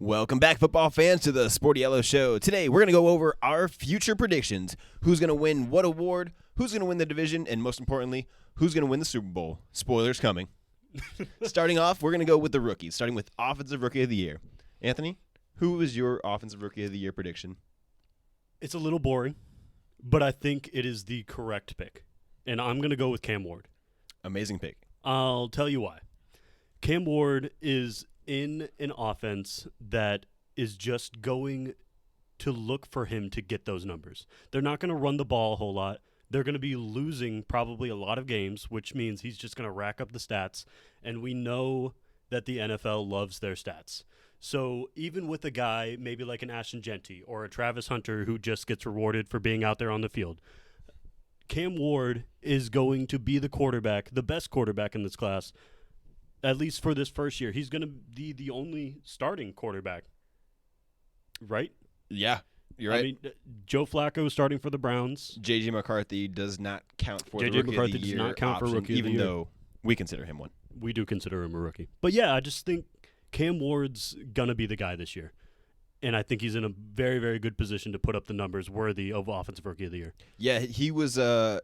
Welcome back, football fans, to the Sportiello Show. Today, we're going to go over our future predictions. Who's going to win what award, who's going to win the division, and most importantly, who's going to win the Super Bowl. Spoilers coming. Starting off, we're going to go with the rookies, starting with Offensive Rookie of the Year. Anthony, who is your Offensive Rookie of the Year prediction? It's a little boring, but I think it is the correct pick. And I'm going to go with Cam Ward. Amazing pick. I'll tell you why. Cam Ward is in an offense that is just going to look for him to get those numbers. They're not going to run the ball a whole lot. They're going to be losing probably a lot of games, which means he's just going to rack up the stats. And we know that the NFL loves their stats. So even with a guy maybe like an Ashton Genty or a Travis Hunter who just gets rewarded for being out there on the field, Cam Ward is going to be the quarterback, the best quarterback in this class, at least for this first year. He's going to be the only starting quarterback, right? Yeah, you're right. I mean, Joe Flacco starting for the Browns. J.J. McCarthy does not count for the J.J. Rookie McCarthy of the does Year not count for option, Rookie of the even Year. though we consider him one. We do consider him a rookie. But, yeah, I just think Cam Ward's going to be the guy this year. And I think he's in a very, very good position to put up the numbers worthy of Offensive Rookie of the Year. Yeah, he was going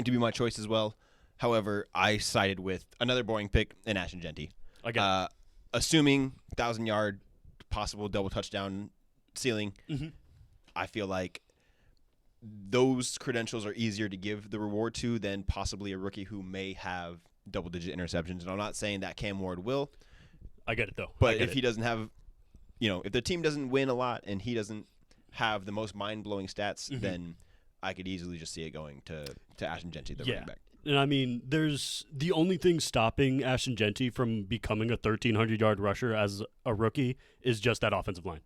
to be my choice as well. However, I sided with another boring pick in Ashton Genty. Again. Assuming 1,000-yard possible double touchdown ceiling, I feel like those credentials are easier to give the reward to than possibly a rookie who may have double-digit interceptions. And I'm not saying that Cam Ward will. I get it, though. But if he doesn't have, if the team doesn't win a lot and he doesn't have the most mind-blowing stats, then I could easily just see it going to Ashton Genty, the running back. And I mean, there's the only thing stopping Ashton Genty from becoming a 1,300-yard rusher as a rookie is just that offensive line.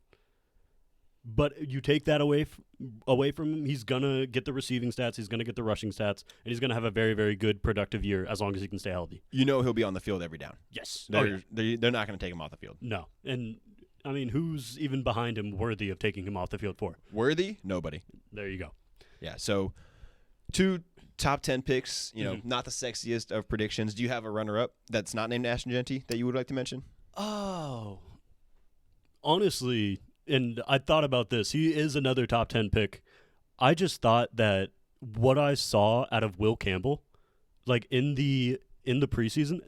But you take that away from him, he's going to get the receiving stats, he's going to get the rushing stats, and he's going to have a very, very good, productive year as long as he can stay healthy. He'll be on the field every down. Yes. They're not going to take him off the field. No. And, I mean, who's even behind him worthy of taking him off the field for? Worthy? Nobody. There you go. Yeah, so 2 top 10 picks, not the sexiest of predictions. Do you have a runner-up that's not named Ashton Genty that you would like to mention? Oh. Honestly, and I thought about this. He is another top 10 pick. I just thought that what I saw out of Will Campbell, like in the preseason,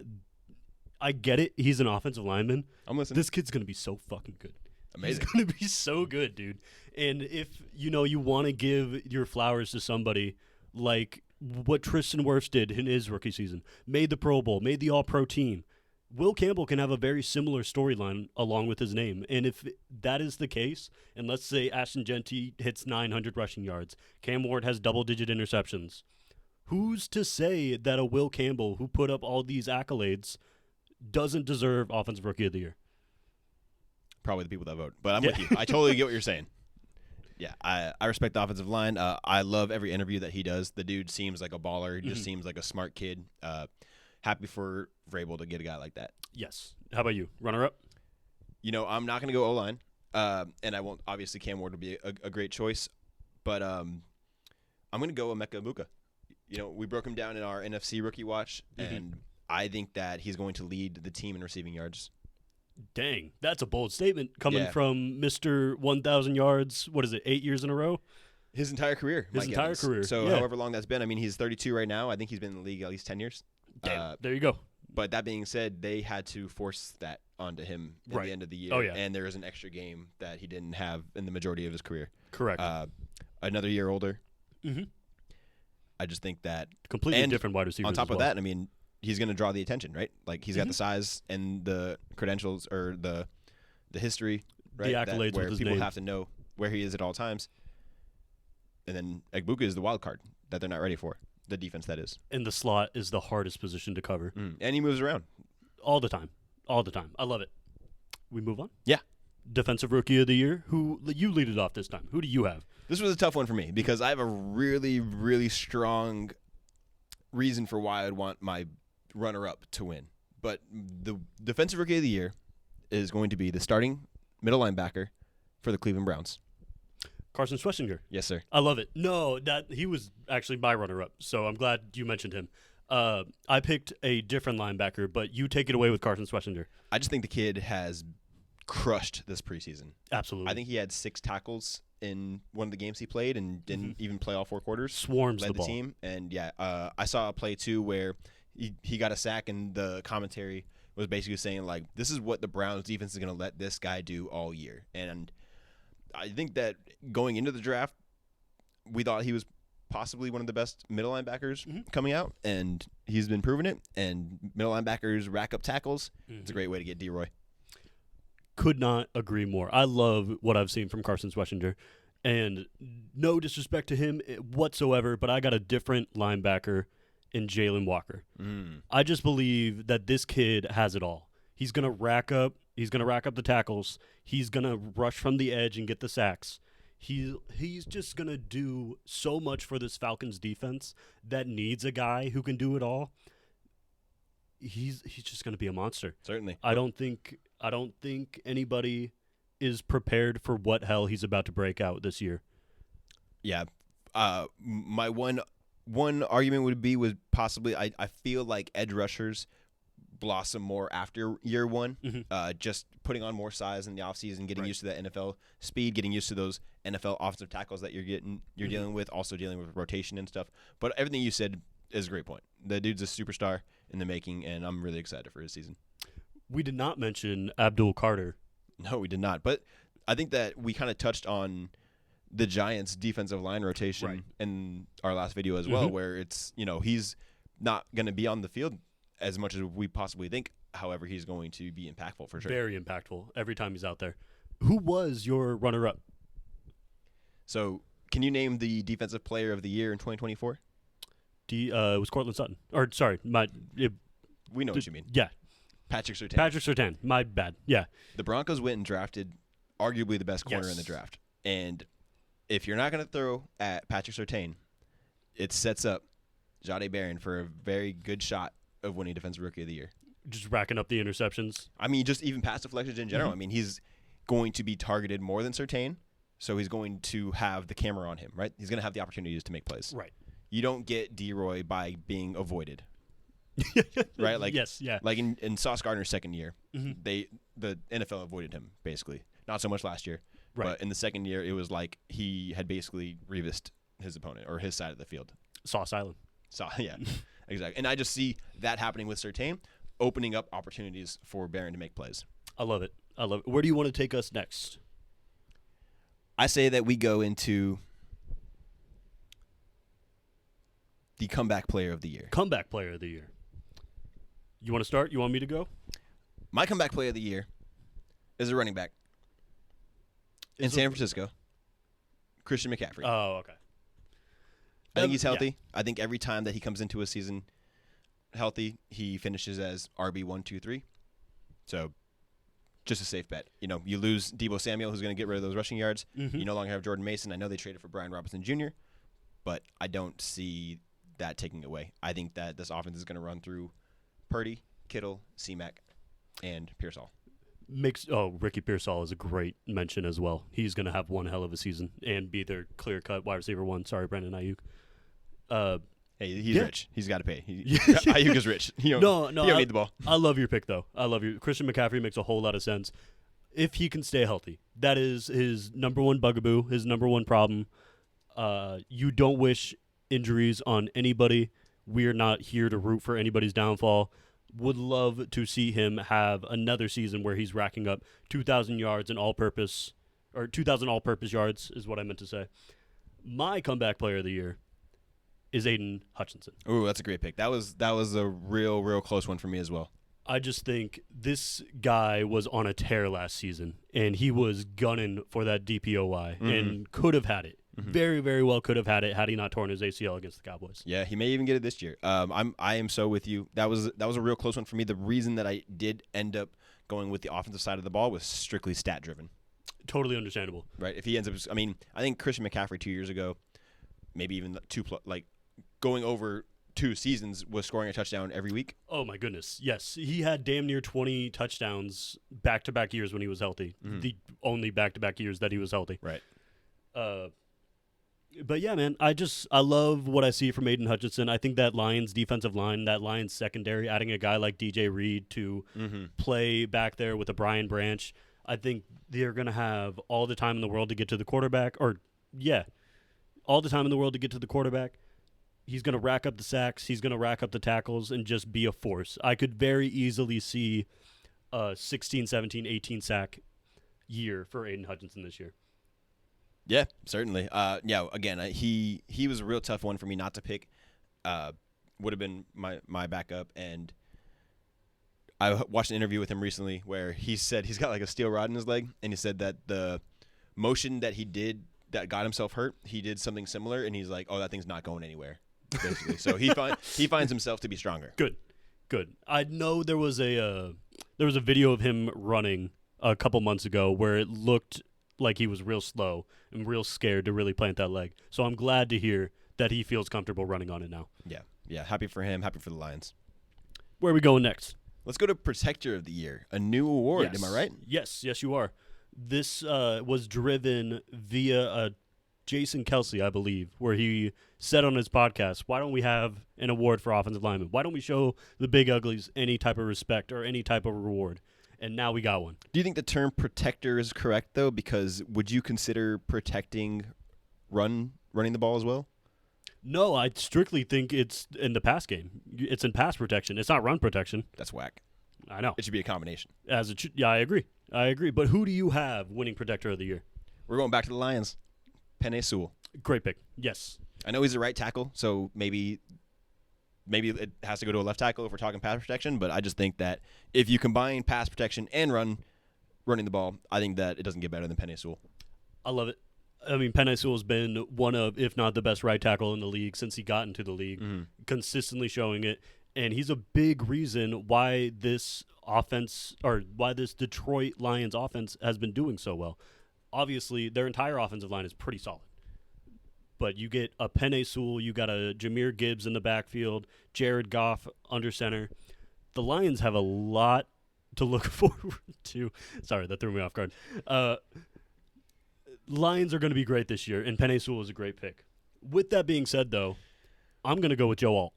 I get it. He's an offensive lineman. I'm listening. This kid's going to be so fucking good. Amazing. He's going to be so good, dude. And if, you want to give your flowers to somebody like what Tristan Wirfs did in his rookie season, made the Pro Bowl, made the All-Pro team, Will Campbell can have a very similar storyline along with his name. And if that is the case, and let's say Ashton Genty hits 900 rushing yards, Cam Ward has double-digit interceptions, who's to say that a Will Campbell who put up all these accolades doesn't deserve Offensive Rookie of the Year? Probably the people that vote. But I'm with you. I totally get what you're saying. Yeah, I respect the offensive line. I love every interview that he does. The dude seems like a baller. He just seems like a smart kid. Happy for Vrabel to get a guy like that. Yes. How about you? Runner-up? I'm not going to go O-line, and I won't. Obviously, Cam Ward would be a great choice, but I'm going to go Emeka Egbuka. We broke him down in our NFC rookie watch, and I think that he's going to lead the team in receiving yards. Dang, that's a bold statement coming from Mr. 1,000 yards, 8 years in a row? His entire career. His entire career. So however long that's been. I mean, he's 32 right now. I think he's been in the league at least 10 years. Damn, there you go. But that being said, they had to force that onto him at the end of the year. Oh, yeah. And there is an extra game that he didn't have in the majority of his career. Correct. Another year older. I just think that completely different wide receivers. On top of that, I mean, he's going to draw the attention, right? Like he's got the size and the credentials or the history, right? The accolades where with his people name. have to know where he is at all times. And then Egbuka is the wild card that they're not ready for. The defense, that is. And the slot is the hardest position to cover. And he moves around. All the time. All the time. I love it. We move on? Yeah. Defensive Rookie of the Year. You lead it off this time. Who do you have? This was a tough one for me because I have a really, really strong reason for why I'd want my runner-up to win. But the Defensive Rookie of the Year is going to be the starting middle linebacker for the Cleveland Browns. Carson Schwarzenegger. Yes, sir. I love it. No, he was actually my runner-up, so I'm glad you mentioned him. I picked a different linebacker, but you take it away with Carson Schwarzenegger. I just think the kid has crushed this preseason. Absolutely. I think he had 6 tackles in one of the games he played and didn't even play all 4 quarters. Swarms led the ball. team. And, I saw a play, too, where he got a sack, and the commentary was basically saying, like, this is what the Browns defense is going to let this guy do all year. And I think that going into the draft, we thought he was possibly one of the best middle linebackers coming out, and he's been proving it. And middle linebackers rack up tackles. It's a great way to get D-Roy. Could not agree more. I love what I've seen from Carson Schwetzinger, and no disrespect to him whatsoever, but I got a different linebacker in Jalen Walker. I just believe that this kid has it all. He's gonna rack up the tackles. He's gonna rush from the edge and get the sacks. He's just gonna do so much for this Falcons defense that needs a guy who can do it all. He's just gonna be a monster. Certainly. I don't think anybody is prepared for what hell he's about to break out this year. Yeah. My one argument would possibly I feel like edge rushers blossom more after year one. Just putting on more size in the offseason, getting used to that NFL speed, getting used to those NFL offensive tackles that you're dealing with, also dealing with rotation and stuff. But everything you said is a great point. The dude's a superstar in the making, and I'm really excited for his season. We did not mention Abdul Carter. No, we did not. But I think that we kind of touched on the Giants' defensive line rotation in our last video as well, where it's, he's not going to be on the field as much as we possibly think. However, he's going to be impactful for sure. Very impactful every time he's out there. Who was your runner-up? So, can you name the defensive player of the year in 2024? It was Cortland Sutton. Or, sorry, we know what you mean. Yeah. Patrick Surtain. Patrick Surtain. My bad. Yeah. The Broncos went and drafted arguably the best corner in the draft. And if you're not going to throw at Patrick Surtain, it sets up Jahdae Barron for a very good shot of winning Defensive Rookie of the Year. Just racking up the interceptions. I mean, just even pass deflections in general. I mean, he's going to be targeted more than Surtain, so he's going to have the camera on him, right? He's going to have the opportunities to make plays. Right. You don't get D-Roy by being avoided. Right? Like, yes, yeah. Like in Sauce Gardner's second year, the NFL avoided him, basically. Not so much last year. Right. But in the second year, it was like he had basically revised his opponent or his side of the field. Sauce Island. Yeah, exactly. And I just see that happening with Surtain, opening up opportunities for Barron to make plays. I love it. Where do you want to take us next? I say that we go into the comeback player of the year. Comeback player of the year. You want to start? You want me to go? My comeback player of the year is a running back in San Francisco, Christian McCaffrey. Oh, okay. I think he's healthy. Yeah. I think every time that he comes into a season healthy, he finishes as RB 1, 2, 3. So just a safe bet. You lose Deebo Samuel, who's going to get rid of those rushing yards. You no longer have Jordan Mason. I know they traded for Brian Robinson Jr., but I don't see that taking away. I think that this offense is going to run through Purdy, Kittle, C-Mac, and Pearsall. Ricky Pearsall is a great mention as well. He's going to have one hell of a season and be their clear-cut wide receiver 1. Sorry, Brandon Ayuk. Hey, he's rich. He's got to pay. Ayuk is rich. He don't need the ball. I love your pick, though. I love you. Christian McCaffrey makes a whole lot of sense. If he can stay healthy, that is his number one bugaboo, his number one problem. You don't wish injuries on anybody. We're not here to root for anybody's downfall. Would love to see him have another season where he's racking up 2,000 yards and all-purpose, or 2,000 all-purpose yards is what I meant to say. My comeback player of the year is Aiden Hutchinson. Ooh, that's a great pick. That was a real close one for me as well. I just think this guy was on a tear last season, and he was gunning for that DPOY and could have had it. Very, very well could have had it had he not torn his ACL against the Cowboys. Yeah, he may even get it this year. I am so with you. That was a real close one for me. The reason that I did end up going with the offensive side of the ball was strictly stat driven. Totally understandable. Right. If he ends up, I think Christian McCaffrey 2 years ago, maybe even going over 2 seasons, was scoring a touchdown every week. Oh my goodness, yes, he had damn near 20 touchdowns back-to-back years when he was healthy. The only back-to-back years that he was healthy. Right. But yeah, man, I love what I see from Aiden Hutchinson. I think that Lions defensive line, that Lions secondary, adding a guy like DJ Reed to play back there with a Brian Branch, I think they're going to have all the time in the world to get to the quarterback. All the time in the world to get to the quarterback. He's going to rack up the sacks. He's going to rack up the tackles and just be a force. I could very easily see a 16, 17, 18 sack year for Aiden Hutchinson this year. Yeah, certainly. Again, he was a real tough one for me not to pick. Would have been my backup, and I watched an interview with him recently where he said he's got like a steel rod in his leg, and he said that the motion that he did that got himself hurt, he did something similar, and he's like, oh, that thing's not going anywhere, basically. So he finds himself to be stronger. Good. I know there was a video of him running a couple months ago where it looked like he was real slow and real scared to really plant that leg. So I'm glad to hear that he feels comfortable running on it now. Yeah. Happy for him. Happy for the Lions. Where are we going next? Let's go to Protector of the Year, a new award. Yes. Am I right? Yes, you are. This was driven via Jason Kelsey, I believe, where he said on his podcast, why don't we have an award for offensive linemen? Why don't we show the big uglies any type of respect or any type of reward? And now we got one. Do you think the term protector is correct, though? Because would you consider protecting running the ball as well? No, I strictly think it's in the pass game. It's in pass protection. It's not run protection. That's whack. I know. It should be a combination. Yeah, I agree. But who do you have winning Protector of the Year? We're going back to the Lions. Penei Sewell. Great pick. Yes. I know he's a right tackle, so maybe it has to go to a left tackle if we're talking pass protection, but I just think that if you combine pass protection and running the ball, I think that it doesn't get better than Penei Sewell. I love it. I mean, Penei Sewell's been one of, if not the best right tackle in the league since he got into the league, consistently showing it. And he's a big reason why this Detroit Lions offense has been doing so well. Obviously, their entire offensive line is pretty solid. But you get a Penei Sewell, you got a Jahmyr Gibbs in the backfield, Jared Goff under center. The Lions have a lot to look forward to. Sorry, that threw me off guard. Lions are going to be great this year, and Penei Sewell is a great pick. With that being said, though, I'm going to go with Joe Alt.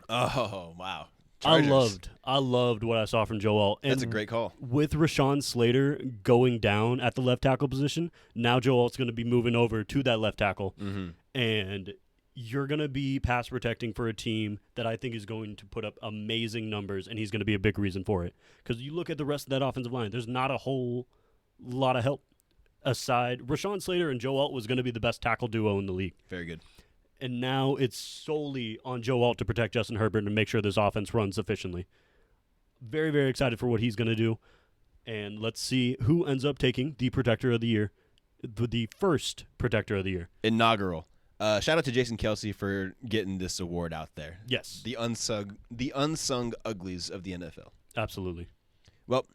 Oh, wow. Chargers. I loved what I saw from Joe Alt. And that's a great call. With Rashawn Slater going down at the left tackle position, now Joe Alt's going to be moving over to that left tackle. And you're going to be pass protecting for a team that I think is going to put up amazing numbers, and he's going to be a big reason for it. Because you look at the rest of that offensive line, there's not a whole lot of help. Aside, Rashawn Slater and Joe Alt was going to be the best tackle duo in the league. Very good. And now it's solely on Joe Alt to protect Justin Herbert and make sure this offense runs efficiently. Very, very excited for what he's going to do. And let's see who ends up taking the Protector of the Year, the first Protector of the Year. Inaugural. Shout out to Jason Kelsey for getting this award out there. Yes. The unsung uglies of the NFL. Absolutely. Well,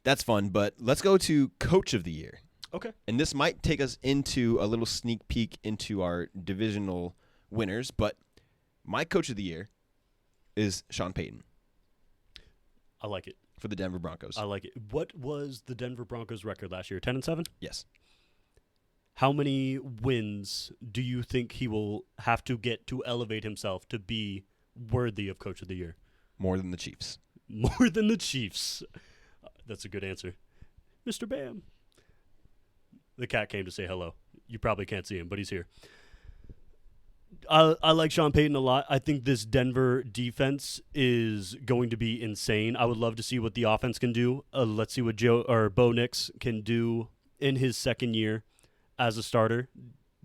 that's fun, but let's go to Coach of the Year. Okay. And this might take us into a little sneak peek into our divisional winners, but my Coach of the Year is Sean Payton. I like it. For the Denver Broncos. I like it. What was the Denver Broncos record last year? 10-7? Yes. How many wins do you think he will have to get to elevate himself to be worthy of Coach of the Year? More than the Chiefs. More than the Chiefs. That's a good answer. Mr. Bam. The cat came to say hello. You probably can't see him, but he's here. I like Sean Payton a lot. I think this Denver defense is going to be insane. I would love to see what the offense can do. Let's see what Bo Nix can do in his second year as a starter.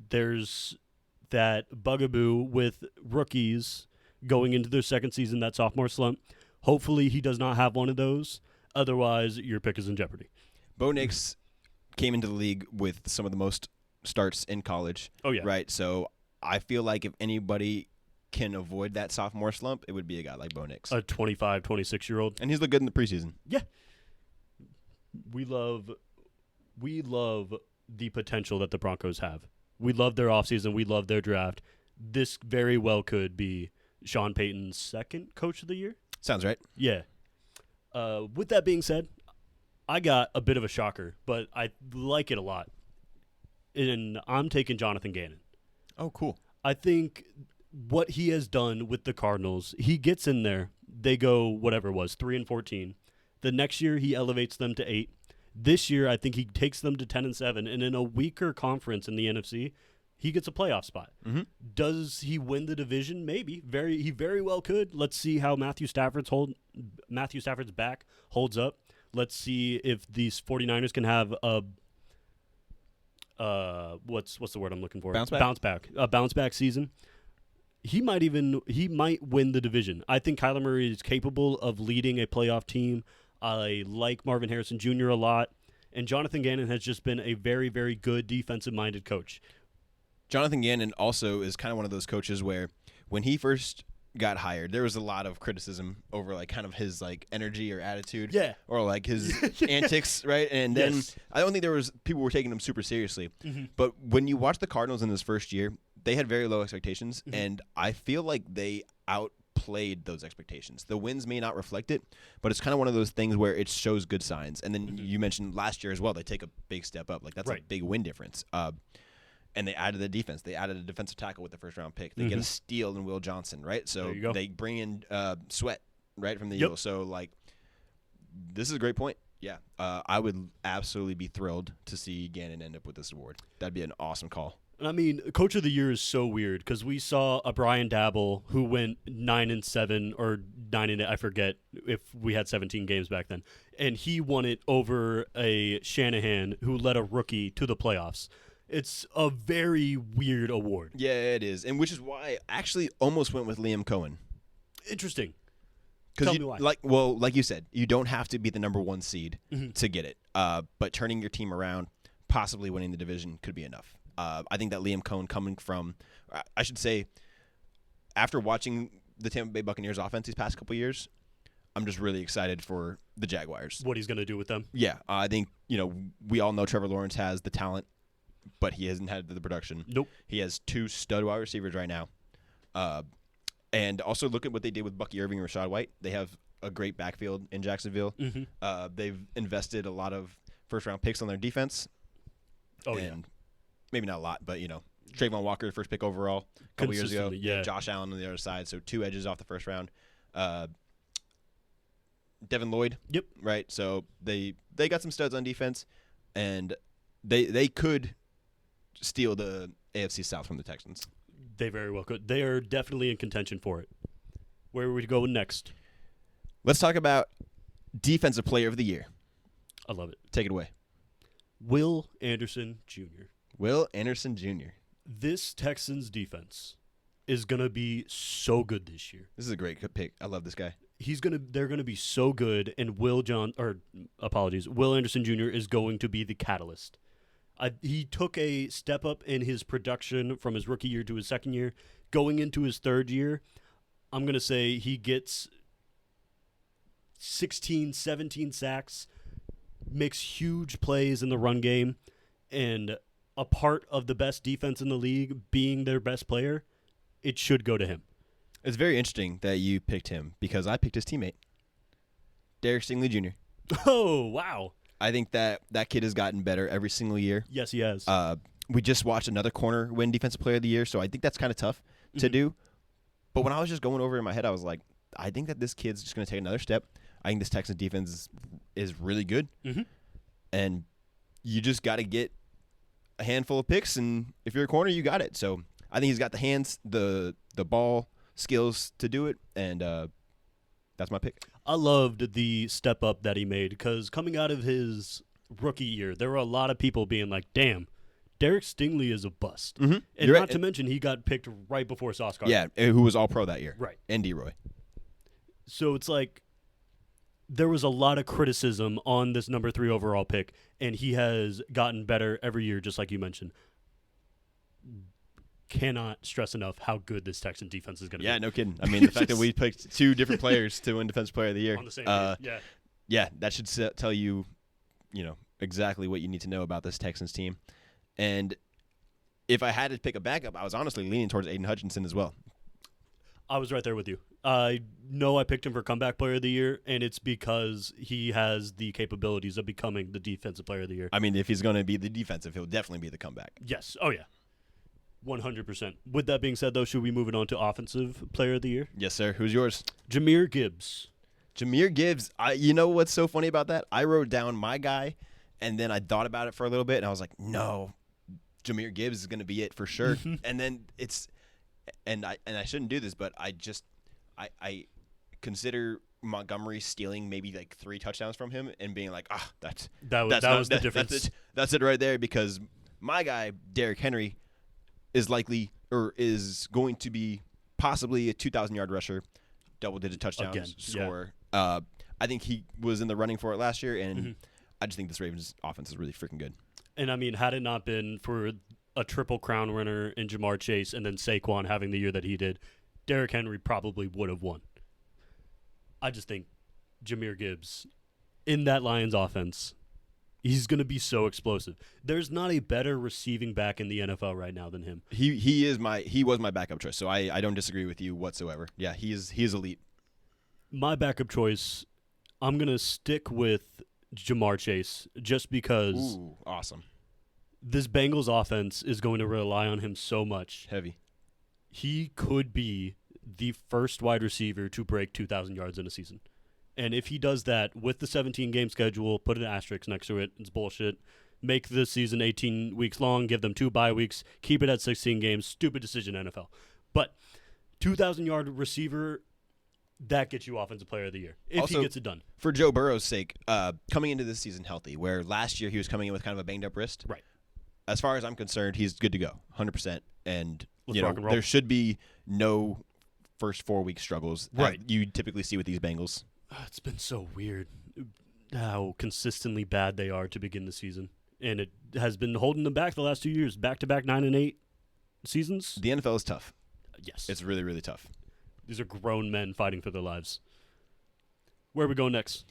There's that bugaboo with rookies going into their second season, that sophomore slump. Hopefully he does not have one of those. Otherwise, your pick is in jeopardy. Bo Nix came into the league with some of the most starts in college. Oh, yeah. Right? So I feel like if anybody can avoid that sophomore slump, it would be a guy like Bo Nix. A 25, 26-year-old. And he's looked good in the preseason. Yeah. We love the potential that the Broncos have. We love their offseason. We love their draft. This very well could be Sean Payton's second Coach of the Year. Sounds right. Yeah. With that being said, I got a bit of a shocker, but I like it a lot. And I'm taking Jonathan Gannon. Oh, cool. I think what he has done with the Cardinals, he gets in there. They go, whatever it was, 3-14. The next year, he elevates them to 8. This year, I think he takes them to 10-7, and in a weaker conference in the NFC, he gets a playoff spot. Mm-hmm. Does he win the division? Maybe. He very well could. Let's see how Matthew Stafford's back holds up. Let's see if these 49ers can have a what's the word I'm looking for? A bounce back season. He might win the division. I think Kyler Murray is capable of leading a playoff team. I like Marvin Harrison Jr. a lot, and Jonathan Gannon has just been a very, very good defensive-minded coach. Jonathan Gannon also is kind of one of those coaches where when he first got hired, there was a lot of criticism over like kind of his like energy or attitude, or like his antics, right? And then I don't think people were taking him super seriously. Mm-hmm. But when you watch the Cardinals in this first year, they had very low expectations, and I feel like they outplayed those expectations. The wins may not reflect it, but it's kind of one of those things where it shows good signs. And then you mentioned last year as well, they take a big step up. Like that's a big win difference. And they added the defense. They added a defensive tackle with the first-round pick. They get a steal in Will Johnson, right? So they bring in Sweat, right, from the Eagles. So, like, this is a great point. Yeah, I would absolutely be thrilled to see Gannon end up with this award. That'd be an awesome call. I mean, Coach of the Year is so weird because we saw a Brian Dabble who went 9-7 or 9-8. I forget if we had 17 games back then, and he won it over a Shanahan who led a rookie to the playoffs. It's a very weird award. Yeah, it is, and which is why I actually almost went with Liam Cohen. Interesting. Tell me why. Like you said, you don't have to be the number one seed to get it. But turning your team around, possibly winning the division, could be enough. I think that Liam Cohen coming from, I should say, after watching the Tampa Bay Buccaneers offense these past couple years, I'm just really excited for the Jaguars. What he's going to do with them? Yeah, I think we all know Trevor Lawrence has the talent, but he hasn't had the production. Nope. He has 2 stud wide receivers right now. And also look at what they did with Bucky Irving and Rachaad White. They have a great backfield in Jacksonville. They've invested a lot of first-round picks on their defense. Maybe not a lot, but, Trayvon Walker, first pick overall a couple years ago. Yeah. Josh Allen on the other side, so 2 edges off the first round. Devin Lloyd. Yep. Right, so they got some studs on defense, and they could steal the AFC South from the Texans. They very well could. They are definitely in contention for it. Where are we going next? Let's talk about Defensive Player of the Year. I love it. Take it away. Will Anderson Jr. Will Anderson Jr. This Texans defense is going to be so good this year. This is a great pick. I love this guy. They're going to be so good, and Will Anderson Jr. is going to be the catalyst. He took a step up in his production from his rookie year to his second year. Going into his third year, I'm going to say he gets 16, 17 sacks, makes huge plays in the run game, and a part of the best defense in the league being their best player, it should go to him. It's very interesting that you picked him because I picked his teammate, Derek Stingley Jr. Oh, wow. I think that kid has gotten better every single year. Yes, he has. We just watched another corner win Defensive Player of the Year, so I think that's kind of tough to do. But when I was just going over in my head, I was like, I think that this kid's just going to take another step. I think this Texans defense is really good. And you just got to get a handful of picks, and if you're a corner, you got it. So I think he's got the hands, the ball skills to do it, and that's my pick. I loved the step up that he made because coming out of his rookie year, there were a lot of people being like, damn, Derek Stingley is a bust. And not to mention he got picked right before Sauce Gardner. Yeah, who was all-pro that year. Right. And D-Roy. So it's like there was a lot of criticism on this number 3 overall pick, and he has gotten better every year, just like you mentioned. Cannot stress enough how good this Texan defense is going to be. Yeah, no kidding. I mean, the fact that we picked 2 different players to win Defensive Player of the Year. On the same day, yeah, that should tell you, exactly what you need to know about this Texans team. And if I had to pick a backup, I was honestly leaning towards Aiden Hutchinson as well. I was right there with you. I know I picked him for Comeback Player of the Year, and it's because he has the capabilities of becoming the Defensive Player of the Year. I mean, if he's going to be the defensive, he'll definitely be the comeback. Yes. Oh, yeah. 100%. With that being said, though, should we move it on to Offensive Player of the Year? Yes, sir. Who's yours? Jahmyr Gibbs. Jahmyr Gibbs. You know what's so funny about that? I wrote down my guy, And then I thought about it for a little bit, and I was like, no, Jahmyr Gibbs is going to be it for sure. And then I shouldn't do this, but I consider Montgomery stealing maybe like 3 touchdowns from him and being like, that was the difference. That's it right there, because my guy Derrick Henry is likely or is going to be possibly a 2,000-yard rusher, double-digit touchdowns scorer. Yeah. I think he was in the running for it last year, and I just think this Ravens offense is really freaking good. And, I mean, had it not been for a triple crown winner in Jamar Chase and then Saquon having the year that he did, Derrick Henry probably would have won. I just think Jahmyr Gibbs in that Lions offense, he's going to be so explosive. There's not a better receiving back in the NFL right now than him. He was my backup choice, so I don't disagree with you whatsoever. Yeah, he is elite. My backup choice, I'm going to stick with Jamar Chase just because awesome. This Bengals offense is going to rely on him so much. Heavy. He could be the first wide receiver to break 2,000 yards in a season. And if he does that with the 17-game schedule, put an asterisk next to it, it's bullshit. Make the season 18 weeks long, give them 2 bye weeks, keep it at 16 games. Stupid decision, NFL. But 2,000-yard receiver, that gets you Offensive Player of the Year if also, he gets it done. For Joe Burrow's sake, coming into this season healthy, where last year he was coming in with kind of a banged-up wrist. Right. As far as I'm concerned, he's good to go, 100%. And, rock and roll. There should be no first 4-week struggles right. that you typically see with these Bengals. It's been so weird how consistently bad they are to begin the season. And it has been holding them back the last 2 years. Back-to-back 9-8 seasons. The NFL is tough. Yes. It's really, really tough. These are grown men fighting for their lives. Where are we going next?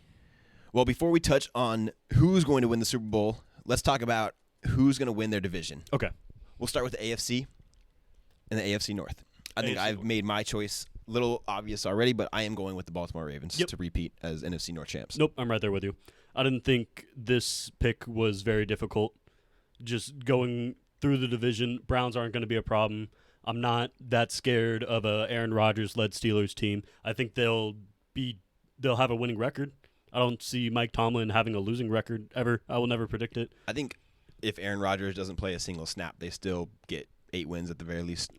Well, before we touch on who's going to win the Super Bowl, let's talk about who's going to win their division. Okay. We'll start with the AFC and the AFC North. I think I've made my choice a little obvious already, but I am going with the Baltimore Ravens to repeat as NFC North champs. Nope, I'm right there with you. I didn't think this pick was very difficult. Just going through the division, Browns aren't going to be a problem. I'm not that scared of a Aaron Rodgers-led Steelers team. I think they'll have a winning record. I don't see Mike Tomlin having a losing record ever. I will never predict it. I think if Aaron Rodgers doesn't play a single snap, they still get 8 wins at the very least.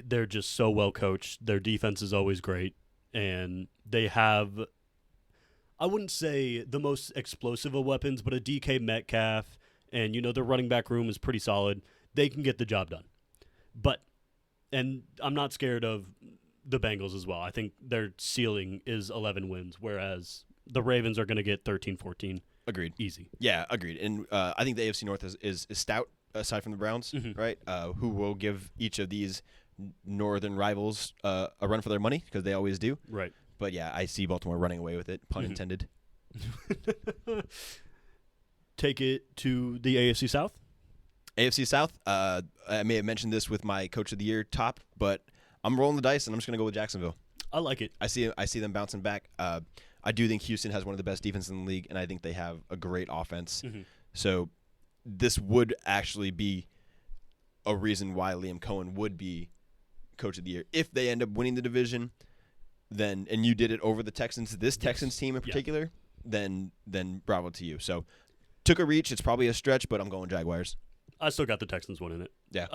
They're just so well coached. Their defense is always great, and they have, I wouldn't say the most explosive of weapons, but a DK Metcalf, and their running back room is pretty solid. They can get the job done. And I'm not scared of the Bengals as well. I think their ceiling is 11 wins, whereas the Ravens are going to get 13, 14. Agreed. Easy. Yeah, agreed. And I think the AFC North is stout, aside from the Browns, right? Who will give each of these northern rivals a run for their money, because they always do. Right. But, yeah, I see Baltimore running away with it, pun intended. Take it to the AFC South. AFC South, I may have mentioned this with my Coach of the Year top, but I'm rolling the dice, and I'm just going to go with Jacksonville. I like it. I see them bouncing back. I do think Houston has one of the best defenses in the league, and I think they have a great offense. So this would actually be a reason why Liam Cohen would be Coach of the Year. If they end up winning the division, then and you did it over the Texans, this Texans team in particular, then bravo to you. So took a reach. It's probably a stretch, but I'm going Jaguars. I still got the Texans winning it. Yeah.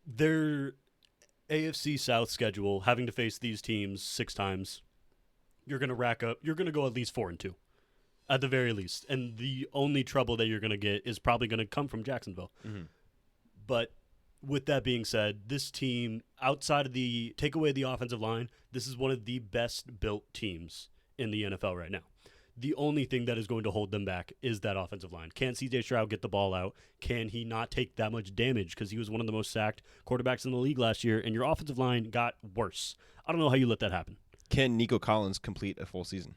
Their AFC South schedule, having to face these teams 6 times, you're going to go at least 4-2 at the very least. And the only trouble that you're going to get is probably going to come from Jacksonville. But with that being said, this team, outside of take away the offensive line, this is one of the best built teams in the NFL right now. The only thing that is going to hold them back is that offensive line. Can C.J. Stroud get the ball out? Can he not take that much damage? Because he was one of the most sacked quarterbacks in the league last year, and your offensive line got worse. I don't know how you let that happen. Can Nico Collins complete a full season?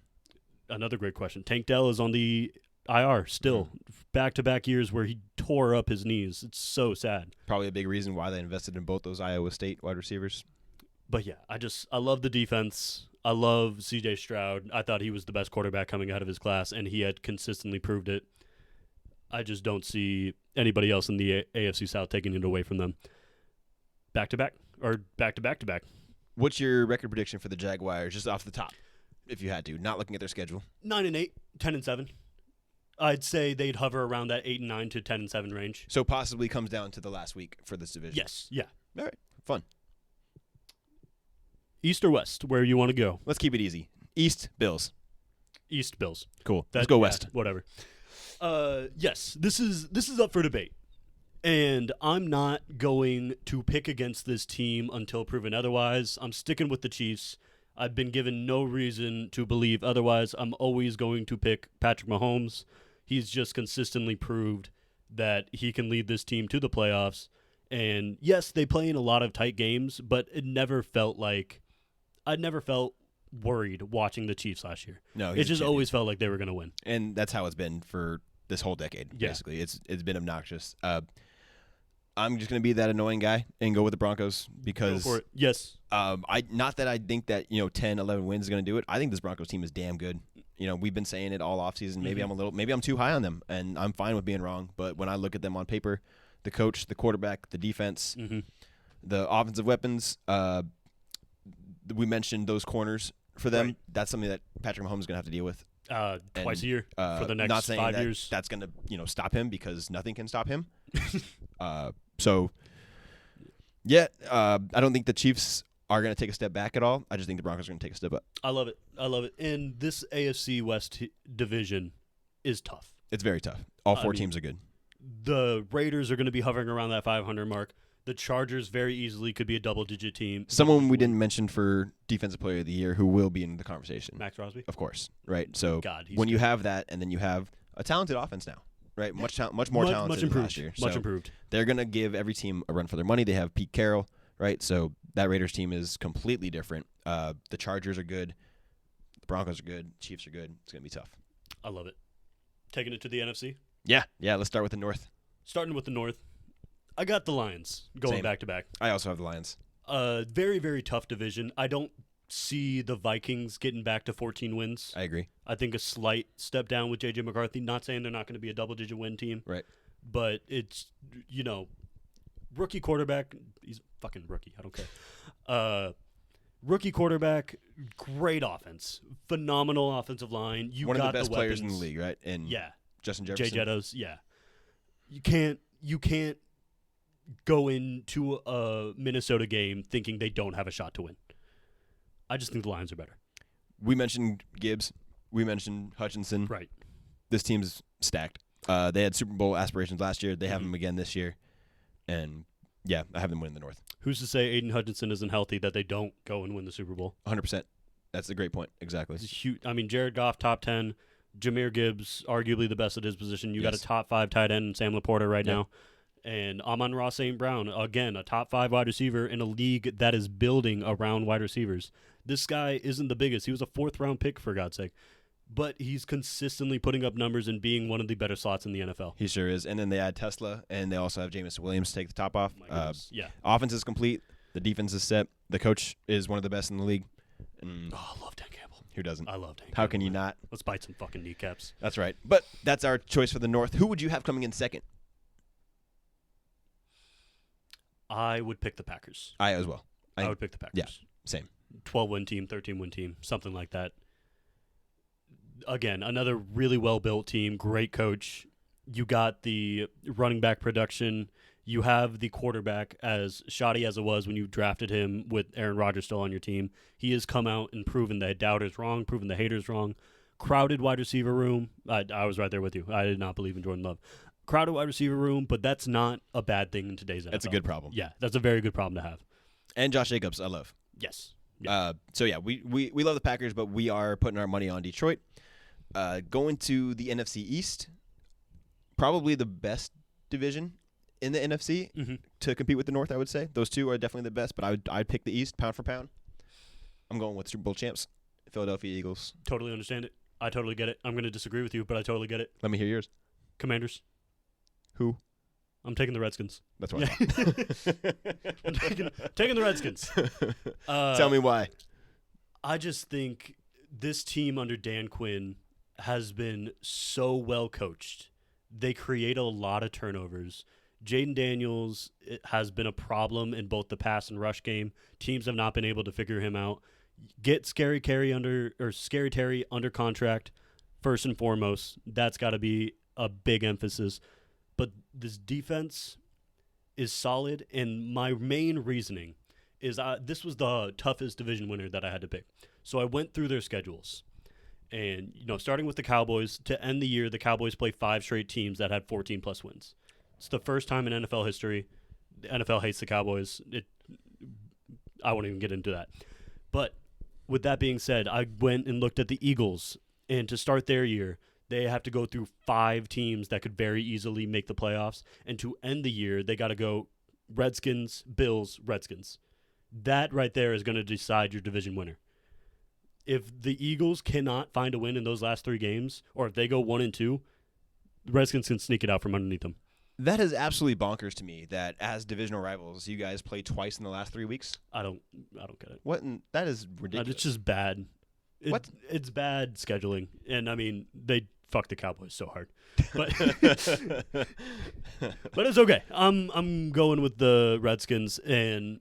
Another great question. Tank Dell is on the IR still. Back-to-back years where he tore up his knees. It's so sad. Probably a big reason why they invested in both those Iowa State wide receivers. But, yeah, I love the defense. I love C.J. Stroud. I thought he was the best quarterback coming out of his class, and he had consistently proved it. I just don't see anybody else in the AFC South taking it away from them. Back-to-back, or back-to-back-to-back. What's your record prediction for the Jaguars, just off the top, if you had to, not looking at their schedule? 9-8, 10-7. I'd say they'd hover around that 8-9 to 10-7 range. So possibly comes down to the last week for this division. Yes. Yeah. All right. Fun. East or West? Where you want to go? Let's keep it easy. East, Bills. East Bills. Cool. Let's go West. Whatever. Yes. This is up for debate. And I'm not going to pick against this team until proven otherwise. I'm sticking with the Chiefs. I've been given no reason to believe otherwise. I'm always going to pick Patrick Mahomes. He's just consistently proved that he can lead this team to the playoffs. And yes, they play in a lot of tight games, but I never felt worried watching the Chiefs last year. No, it just always felt like they were going to win. And that's how it's been for this whole decade, Yeah. basically. It's been obnoxious. I'm just going to be that annoying guy and go with the Broncos because Go for it. Yes. not that I think that 10, 11 wins is going to do it. I think this Broncos team is damn good. We've been saying it all offseason. Maybe maybe I'm too high on them, and I'm fine with being wrong. But when I look at them on paper, the coach, the quarterback, the defense, the offensive weapons, we mentioned those corners for them. Right. That's something that Patrick Mahomes is going to have to deal with. Twice a year for the next not saying 5 that years. That's going to stop him because nothing can stop him. So, yeah, I don't think the Chiefs are going to take a step back at all. I just think the Broncos are going to take a step up. I love it. And this AFC West division is tough. It's very tough. All four teams are good. The Raiders are going to be hovering around that 500 mark. The Chargers very easily could be a double-digit team. Someone we didn't mention for Defensive Player of the Year who will be in the conversation. Max Crosby? Of course, right? So God, when you good. have that and then you have a talented offense now, right? Much more talented much than improved. last year. Much So improved. they're going to give every team a run for their money. They have Pete Carroll, right? So that Raiders team is completely different. The Chargers are good. The Broncos are good. Chiefs are good. It's going to be tough. I love it. Taking it to the NFC? Yeah. Let's start with the North. Starting with the North. I got the Lions going Same. back-to-back. I also have the Lions. Very, very tough division. I don't see the Vikings getting back to 14 wins. I agree. I think a slight step down with J.J. McCarthy. Not saying they're not going to be a double-digit win team. Right. But it's, rookie quarterback. He's a fucking rookie. I don't care. Rookie quarterback, great offense. Phenomenal offensive line. One got of the best players in weapons. the league, right? And Yeah. Justin Jefferson. Jay Jettos, yeah. You can't go into a Minnesota game thinking they don't have a shot to win. I just think the Lions are better. We mentioned Gibbs. We mentioned Hutchinson. Right. This team's stacked. They had Super Bowl aspirations last year. They have them again this year. And, yeah, I have them winning the North. Who's to say Aiden Hutchinson isn't healthy that they don't go and win the Super Bowl? 100%. That's a great point. Exactly. It's huge. I mean, Jared Goff, top 10. Jameer Gibbs, arguably the best at his position. You got a top 5 tight end in Sam Laporta right now. And Amon-Ra St. Brown, again, a top 5 wide receiver in a league that is building around wide receivers. This guy isn't the biggest. He was a 4th-round pick, for God's sake. But he's consistently putting up numbers and being one of the better slots in the NFL. He sure is. And then they add Tesla, and they also have Jameson Williams to take the top off. Yeah. Offense is complete. The defense is set. The coach is one of the best in the league. And Oh, I love Dan Campbell. who doesn't? I love Dan How Campbell, can you man. not? Let's bite some fucking kneecaps. That's right. But that's our choice for the North. Who would you have coming in second? I would pick the Packers. I as well. I would pick the Packers. Yeah, same. 12-win team, 13-win team, something like that. Again, another really well-built team, great coach. You got the running back production. You have the quarterback, as shoddy as it was when you drafted him with Aaron Rodgers still on your team. He has come out and proven the doubters wrong, proven the haters wrong. Crowded wide receiver room. I was right there with you. I did not believe in Jordan Love. Crowded wide receiver room, but that's not a bad thing in today's NFL. That's a good problem. Yeah, that's a very good problem to have. And Josh Jacobs, I love. Yes. Yeah. We love the Packers, but we are putting our money on Detroit. Going to the NFC East, probably the best division in the NFC to compete with the North, I would say. Those two are definitely the best, but I'd pick the East pound for pound. I'm going with Super Bowl champs, Philadelphia Eagles. Totally understand it. I totally get it. I'm going to disagree with you, but I totally get it. Let me hear yours. Commanders. Who? I'm taking the Redskins. That's what I thought. I'm taking the Redskins. Tell me why. I just think this team under Dan Quinn has been so well coached. They create a lot of turnovers. Jaden Daniels has been a problem in both the pass and rush game. Teams have not been able to figure him out. Get Scary Terry under contract. first and foremost. That's got to be a big emphasis. But this defense is solid, and my main reasoning is this was the toughest division winner that I had to pick. So I went through their schedules. And, starting with the Cowboys, to end the year, the Cowboys play 5 straight teams that had 14-plus wins. It's the first time in NFL history. The NFL hates the Cowboys. I won't even get into that. But with that being said, I went and looked at the Eagles. And to start their year, they have to go through 5 teams that could very easily make the playoffs. And to end the year, they got to go Redskins, Bills, Redskins. That right there is going to decide your division winner. If the Eagles cannot find a win in those last 3 games, or if they go 1-2, the Redskins can sneak it out from underneath them. That is absolutely bonkers to me that as divisional rivals, you guys play twice in the last 3 weeks. I don't get it. What? That is ridiculous. It's just bad. What? It's bad scheduling. And, they fucked the Cowboys so hard. But but it's okay. I'm going with the Redskins, and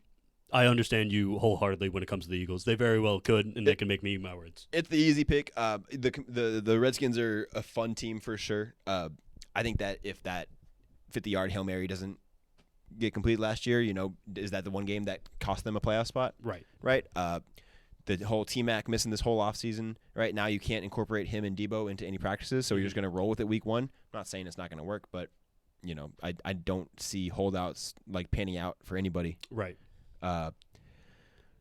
I understand you wholeheartedly when it comes to the Eagles. They very well could, and they can make me eat my words. It's the easy pick. The Redskins are a fun team for sure. I think that if that 50-yard Hail Mary doesn't get completed last year, is that the one game that cost them a playoff spot? Right. Right. The whole T-Mac missing this whole offseason. Right now, you can't incorporate him and Debo into any practices, so you're just going to roll with it week 1. I'm not saying it's not going to work, but I don't see holdouts like panning out for anybody. Right. And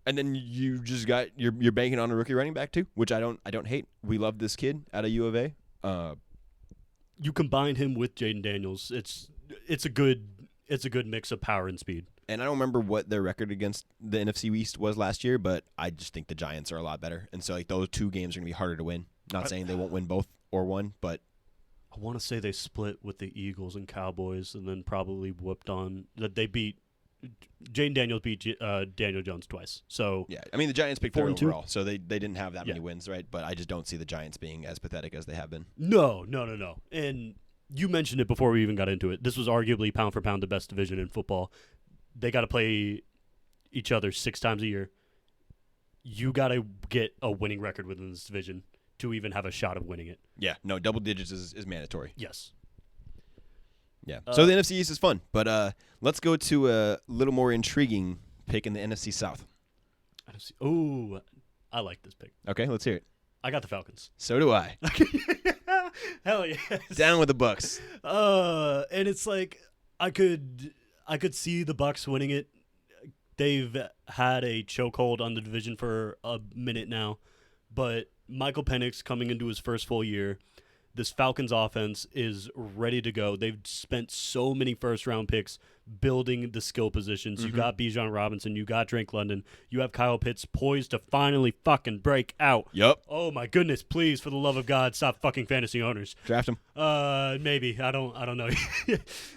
then you just got you're banking on a rookie running back too, which I don't hate. We love this kid out of U of A. You combine him with Jaden Daniels, it's a good mix of power and speed. And I don't remember what their record against the NFC East was last year, but I just think the Giants are a lot better, and so those 2 games are gonna be harder to win. Not saying they won't win both or one, but I want to say they split with the Eagles and Cowboys, and then probably whooped on that. They beat Jaden Daniels beat Daniel Jones twice. So yeah, the Giants picked 3rd 4-2. overall, so they didn't have that many wins, right? But I just don't see the Giants being as pathetic as they have been. No. And you mentioned it before we even got into it. This was arguably pound for pound the best division in football. They got to play each other 6 times a year. You got to get a winning record within this division to even have a shot of winning it. Yeah, no, double digits is mandatory. Yes. Yeah. So the NFC East is fun, but let's go to a little more intriguing pick in the NFC South. Oh, I like this pick. Okay, let's hear it. I got the Falcons. So do I. Hell yes. Down with the Bucks. And it's like I could see the Bucks winning it. They've had a chokehold on the division for a minute now, but Michael Penix coming into his first full year. This Falcons offense is ready to go. They've spent so many first-round picks building the skill positions. You got Bijan Robinson. You got Drake London. You have Kyle Pitts poised to finally fucking break out. Yep. Oh, my goodness. Please, for the love of God, stop fucking fantasy owners. Draft him. Maybe. I don't know.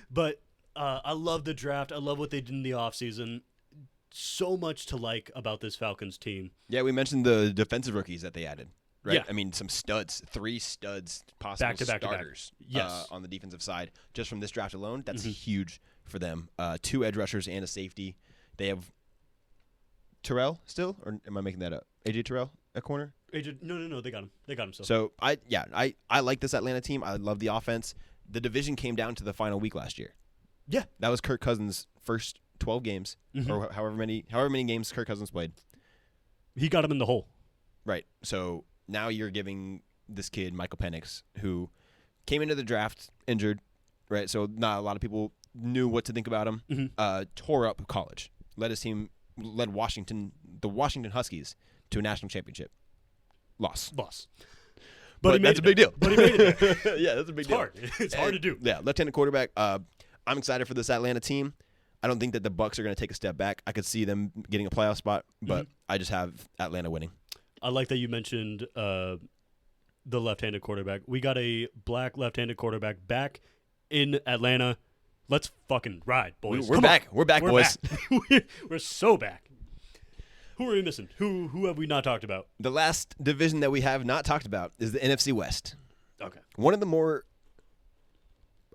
But I love the draft. I love what they did in the offseason. So much to like about this Falcons team. Yeah, we mentioned the defensive rookies that they added. Right. Yeah. Some studs, 3 studs, possible Back-to-back. starters Yes. on the defensive side. Just from this draft alone, that's huge for them. 2 edge rushers and a safety. They have Terrell still, or am I making that up? AJ Terrell at corner? No, they got him. They got him still. So, I like this Atlanta team. I love the offense. The division came down to the final week last year. Yeah. That was Kirk Cousins' first 12 games, or however many games Kirk Cousins played. He got him in the hole. Right. So now you're giving this kid, Michael Penix, who came into the draft injured, right? So not a lot of people knew what to think about him. Tore up college. Led the Washington Huskies to a national championship. Loss. But that's a big deal. But he made it there. Yeah, that's a big deal. It's hard to do. Yeah, left-handed quarterback. I'm excited for this Atlanta team. I don't think that the Bucks are going to take a step back. I could see them getting a playoff spot, but I just have Atlanta winning. I like that you mentioned the left-handed quarterback. We got a black left-handed quarterback back in Atlanta. Let's fucking ride, boys. We're back. We're back, boys. Back. We're so back. Who are we missing? Who have we not talked about? The last division that we have not talked about is the NFC West. Okay. One of the more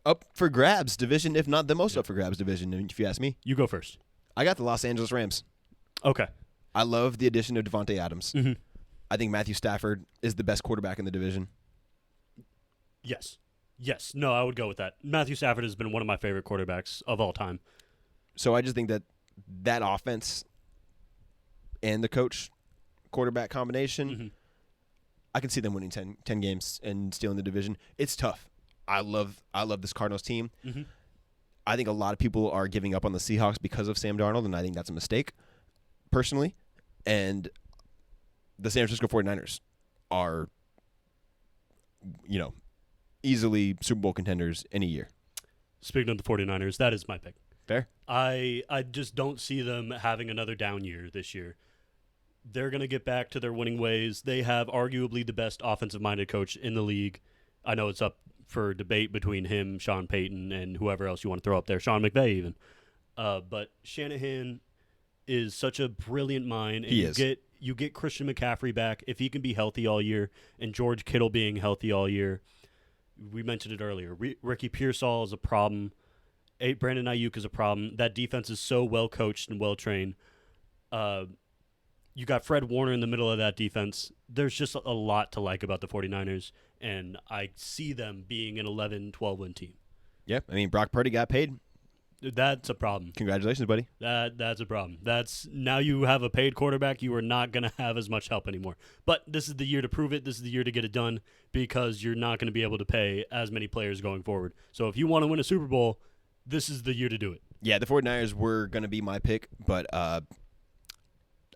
up for grabs division, if not the most up for grabs division, if you ask me. You go first. I got the Los Angeles Rams. Okay. I love the addition of Devontae Adams. I think Matthew Stafford is the best quarterback in the division. Yes. Yes. No, I would go with that. Matthew Stafford has been one of my favorite quarterbacks of all time. So I just think that offense and the coach quarterback combination, Mm-hmm. I can see them winning 10 games and stealing the division. It's tough. I love this Cardinals team. Mm-hmm. I think a lot of people are giving up on the Seahawks because of Sam Darnold, and I think that's a mistake, personally. And the San Francisco 49ers are, easily Super Bowl contenders any year. Speaking of the 49ers, that is my pick. Fair? I just don't see them having another down year this year. They're going to get back to their winning ways. They have arguably the best offensive-minded coach in the league. I know it's up for debate between him, Sean Payton, and whoever else you want to throw up there, Sean McVay even. But Shanahan is such a brilliant mind. And He is. You get Christian McCaffrey back if he can be healthy all year, and George Kittle being healthy all year. We mentioned it earlier. Ricky Pearsall is a problem. Brandon Ayuk is a problem. That defense is so well coached and well trained. You got Fred Warner in the middle of that defense. There's just a lot to like about the 49ers, and I see them being an 11-12 win team. Yeah. I mean, Brock Purdy got paid. That's a problem. Congratulations, buddy. That's a problem. Now you have a paid quarterback. You are not going to have as much help anymore. But this is the year to prove it. This is the year to get it done because you're not going to be able to pay as many players going forward. So if you want to win a Super Bowl, this is the year to do it. Yeah, the 49ers were going to be my pick, but I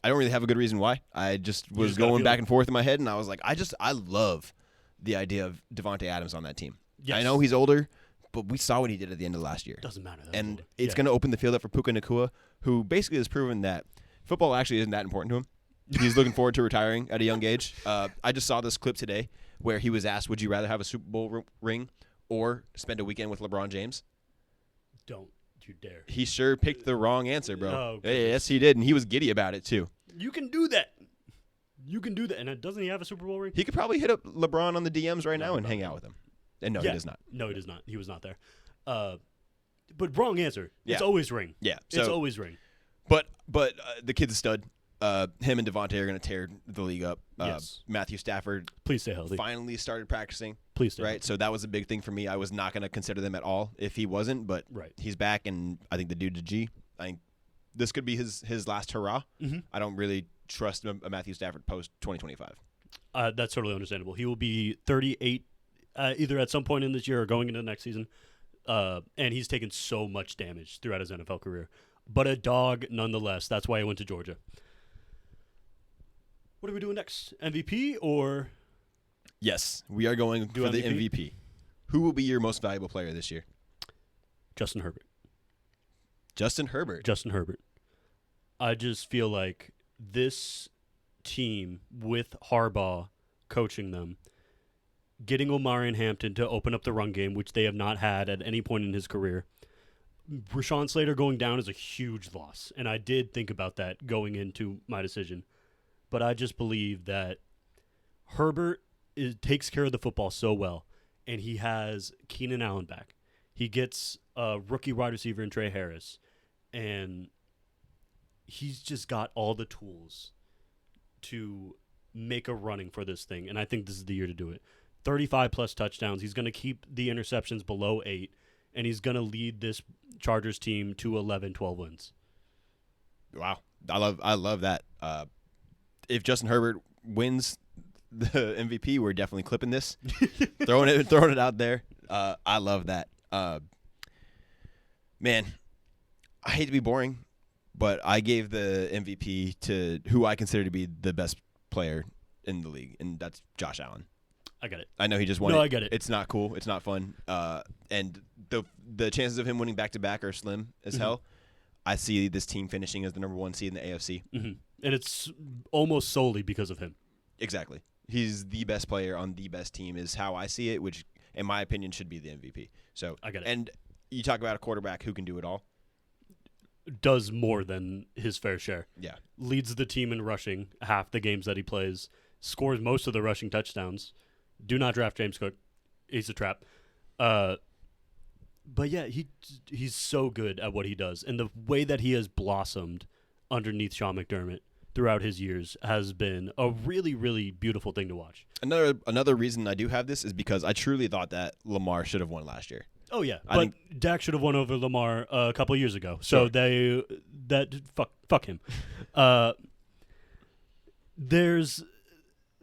don't really have a good reason why. I just was going back and forth in my head, and I was like, I love the idea of Devontae Adams on that team. Yes. I know he's older, but we saw what he did at the end of last year. Doesn't matter. And it's going to open the field up for Puka Nacua, who basically has proven that football actually isn't that important to him. He's looking forward to retiring at a young age. I just saw this clip today where he was asked, would you rather have a Super Bowl ring or spend a weekend with LeBron James? Don't you dare. He sure picked the wrong answer, bro. Oh, Yes, he did, and he was giddy about it, too. You can do that. You can do that. And doesn't he have a Super Bowl ring? He could probably hit up LeBron on the DMs right now and hang out with him. And no, he does not. No, he does not. He was not there. But wrong answer. Yeah. It's always ring. Yeah. It's always ring. But the kid's a stud. Him and Devontae are going to tear the league up. Yes. Matthew Stafford Please stay healthy. finally started practicing. Please stay Right? healthy. So that was a big thing for me. I was not going to consider them at all if he wasn't, but Right. he's back, and I think the dude's a G. I think this could be his last hurrah. Mm-hmm. I don't really trust a Matthew Stafford post-2025. That's totally understandable. He will be 38 either at some point in this year or going into the next season. And he's taken so much damage throughout his NFL career. But a dog nonetheless. That's why he went to Georgia. What are we doing next? MVP or? Yes, we are going for the MVP. Who will be your most valuable player this year? Justin Herbert. Justin Herbert. Justin Herbert. I just feel like this team with Harbaugh coaching them, getting Omari and Hampton to open up the run game, which they have not had at any point in his career. Rashawn Slater going down is a huge loss, and I did think about that going into my decision. But I just believe that Herbert takes care of the football so well, and he has Keenan Allen back. He gets a rookie wide receiver in Trey Harris, and he's just got all the tools to make a running for this thing, and I think this is the year to do it. 35-plus touchdowns. He's going to keep the interceptions below 8, and he's going to lead this Chargers team to 11-12 wins. Wow. I love that. If Justin Herbert wins the MVP, we're definitely clipping this. throwing it out there. I love that. Man, I hate to be boring, but I gave the MVP to who I consider to be the best player in the league, and that's Josh Allen. I get it. I know he just won it. No, I get it. It's not cool. It's not fun. And the chances of him winning back-to-back are slim as hell. I see this team finishing as the number 1 seed in the AFC. Mm-hmm. And it's almost solely because of him. Exactly. He's the best player on the best team is how I see it, which, in my opinion, should be the MVP. So I get it. And you talk about a quarterback who can do it all. Does more than his fair share. Yeah. Leads the team in rushing half the games that he plays. Scores most of the rushing touchdowns. Do not draft James Cook. He's a trap. But yeah, he's so good at what he does. And the way that he has blossomed underneath Sean McDermott throughout his years has been a really, really beautiful thing to watch. Another reason I do have this is because I truly thought that Lamar should have won last year. Oh yeah, I but think Dak should have won over Lamar a couple years ago. So Sure. fuck him. There's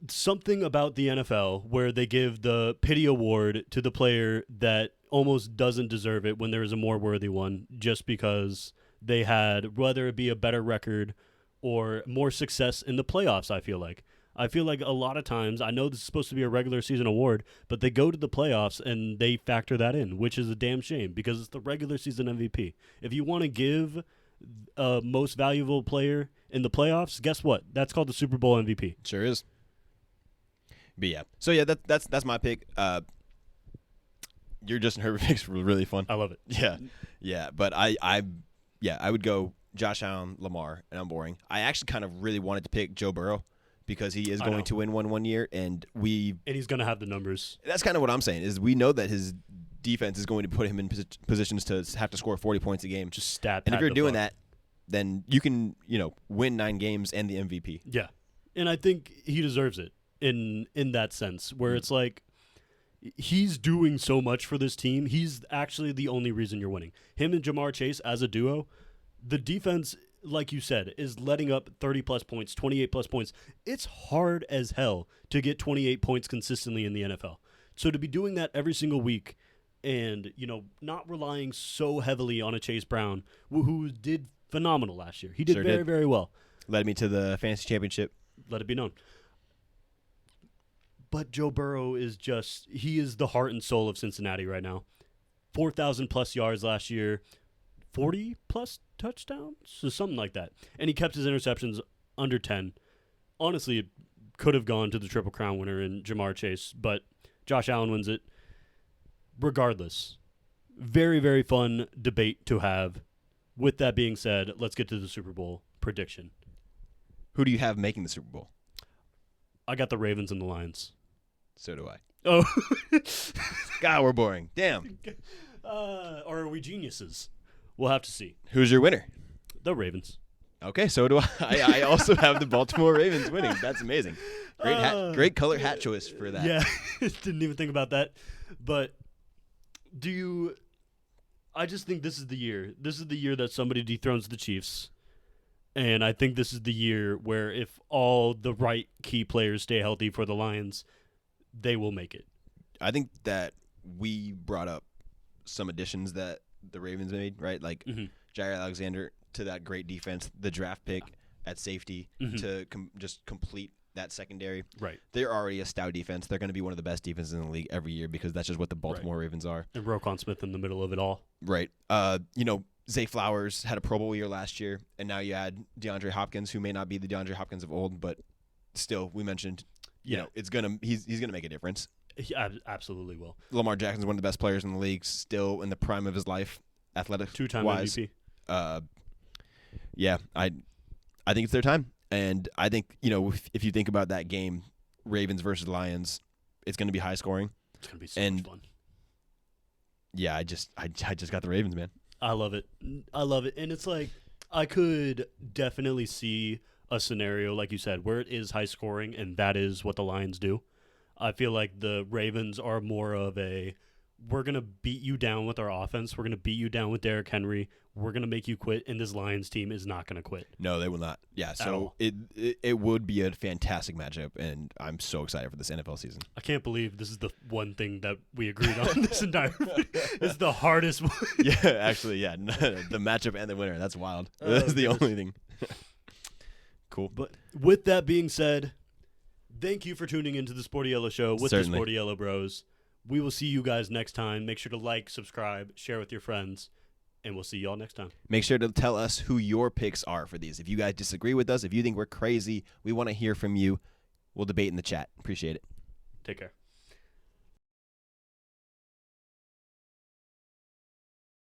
something about the NFL where they give the pity award to the player that almost doesn't deserve it when there is a more worthy one, just because they had, whether it be a better record or more success in the playoffs. I feel like a lot of times, I know this is supposed to be a regular season award, but they go to the playoffs and they factor that in, which is a damn shame because it's the regular season MVP. If you want to give a most valuable player in the playoffs, guess what? That's called the Super Bowl MVP. sure is. But yeah, so yeah, that's my pick. Your Justin Herbert picks were really fun. I love it. Yeah, but I would go Josh Allen, Lamar, and I'm boring. I actually kind of really wanted to pick Joe Burrow because he is going to win one year, and he's going to have the numbers. That's kind of what I'm saying is we know that his defense is going to put him in positions to have to score 40 points a game. Just stat. And if you're doing that, then you can win 9 games and the MVP. Yeah, and I think he deserves it in that sense where it's like he's doing so much for this team. He's actually the only reason you're winning. Him and Jamar Chase as a duo, the defense, like you said, is letting up 30-plus points, 28-plus points. It's hard as hell to get 28 points consistently in the NFL. So to be doing that every single week and, not relying so heavily on a Chase Brown, who did phenomenal last year. He did very, very well. Led me to the fantasy championship. Let it be known. But Joe Burrow he is the heart and soul of Cincinnati right now. 4,000-plus yards last year, 40-plus touchdowns, so something like that. And he kept his interceptions under 10. Honestly, it could have gone to the Triple Crown winner in Jamar Chase, but Josh Allen wins it. Regardless, very, very fun debate to have. With that being said, let's get to the Super Bowl prediction. Who do you have making the Super Bowl? I got the Ravens and the Lions. So do I. Oh. God, we're boring. Damn. Or are we geniuses? We'll have to see. Who's your winner? The Ravens. Okay, so do I. I also have the Baltimore Ravens winning. That's amazing. Great color hat choice for that. Yeah, didn't even think about that. But I just think this is the year. This is the year that somebody dethrones the Chiefs. And I think this is the year where if all the right key players stay healthy for the Lions, they will make it. I think that we brought up some additions that the Ravens made, right? Like Jair Alexander to that great defense, the draft pick at safety to just complete that secondary. Right. They're already a stout defense. They're going to be one of the best defenses in the league every year because that's just what the Baltimore Ravens are. And Roquan Smith in the middle of it all. Right. Zay Flowers had a Pro Bowl year last year, and now you add DeAndre Hopkins, who may not be the DeAndre Hopkins of old, but still, we mentioned, he's gonna make a difference. He absolutely will. Lamar Jackson's one of the best players in the league, still in the prime of his life, athletic 2-time wise. MVP. I think it's their time, and I think if you think about that game, Ravens versus Lions, it's going to be high scoring. It's going to be so much fun. Yeah, I just got the Ravens, man. I love it. And it's like I could definitely see a scenario, like you said, where it is high scoring, and that is what the Lions do. I feel like the Ravens are more of we're going to beat you down with our offense. We're going to beat you down with Derrick Henry. We're going to make you quit, and this Lions team is not going to quit. No, they will not. Yeah, so it would be a fantastic matchup, and I'm so excited for this NFL season. I can't believe this is the one thing that we agreed on this entire It's the hardest one. Yeah, actually, yeah. The matchup and the winner. That's wild. That's the only thing. Cool. But with that being said, thank you for tuning into the Sportiello Show with the Sportiello Bros. We will see you guys next time. Make sure to like, subscribe, share with your friends, and we'll see you all next time. Make sure to tell us who your picks are for these. If you guys disagree with us, if you think we're crazy, we want to hear from you. We'll debate in the chat. Appreciate it. Take care.